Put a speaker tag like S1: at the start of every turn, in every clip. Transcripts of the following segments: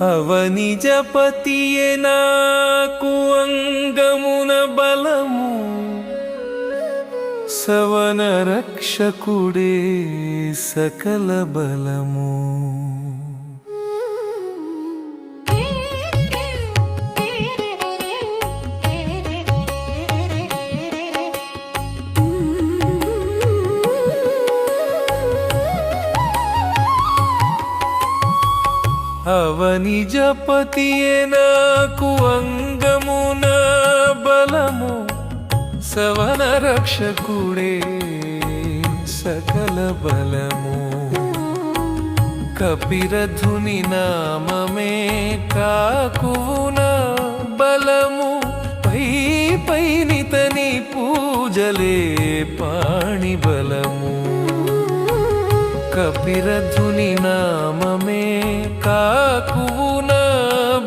S1: అవనిజపతియే నాకు అంగమున బలము, సవన రక్షకుడే సకల బలము. అవనిజపతియే నాకు అంగమున బలము, సవన రక్షకుడే సకల బలము. కపిరధుని నామమే కాకువున బలము, పై పైనితని పూజలే పాణి బలము. కపిరధుని నామమే కాకువున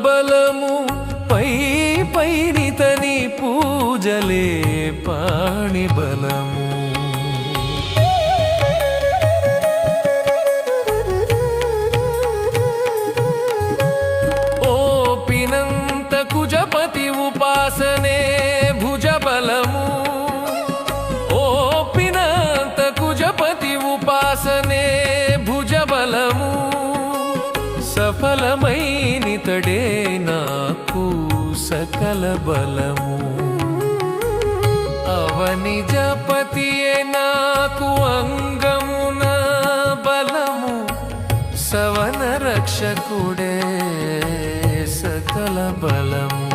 S1: బలము, పై పైనితని పూజలే పాణి బలము. ఓపినంత కుజపతి ఉపాసనే భుజ బలము, ఓపినంత కుజపతి ఉపాసనే భుజ బలము. సఫలమైనితడే నాకు సకల బలము. అవనిజపతియే నాకు అంగమున బలము, సవన రక్షకుడే సకల బలము.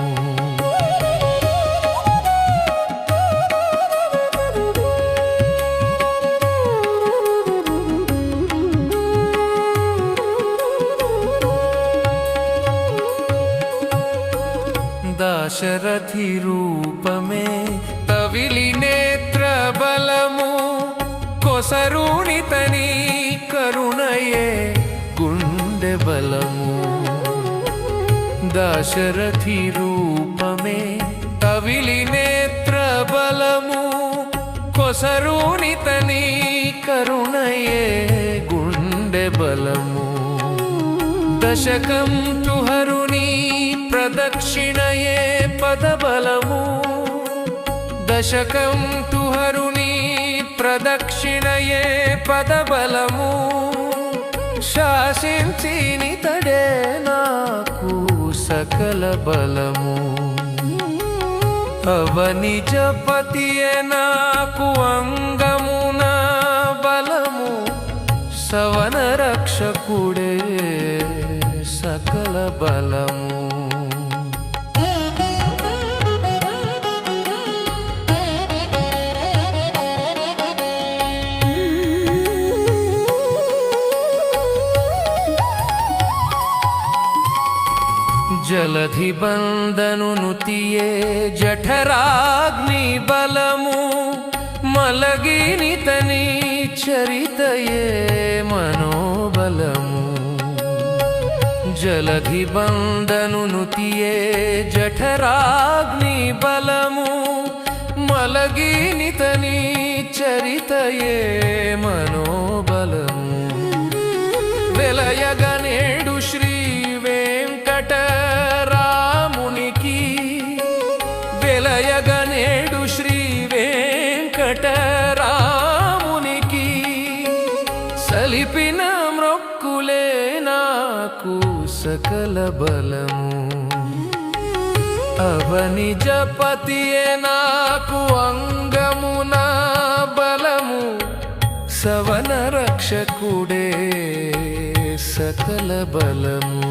S1: దాశరథి రూపమే తవిలి నేత్ర బలము, కొసరునితని కరుణయే గుండె బలము. దాశరథి రూపమే తవిలి నేత్ర బలము, కొసరునితని కరుణయే గుండె బలము. దశకం తుహరుని ప్రదక్షిణయే పదబలము, దశకం తుహరుని ప్రదక్షిణయే పదబలము. శాసించినితడే నాకు సకల బలము. అవనిజపతియే నాకు అంగమున బలము, సవన రక్షకుడే సకల బలము. జలధి బంధనునుతియే జఠరాగ్ని బలము, మలగినితని చరితయే మనోబలము. జలధి బంధనునుతియే జఠరాగ్ని బలము, మలగినితని చరితయే మనోబలము. వెలయగనేడు శ్రీ వెంకటరామునికి, వెలయగనేడు శ్రీ వెంకటరామునికి, సలిపిన మ్రొక్కులే నాకు సకల బలము. అవనిజపతియే నాకు అంగమున బలము, సవన రక్షకుడే సకల బలము.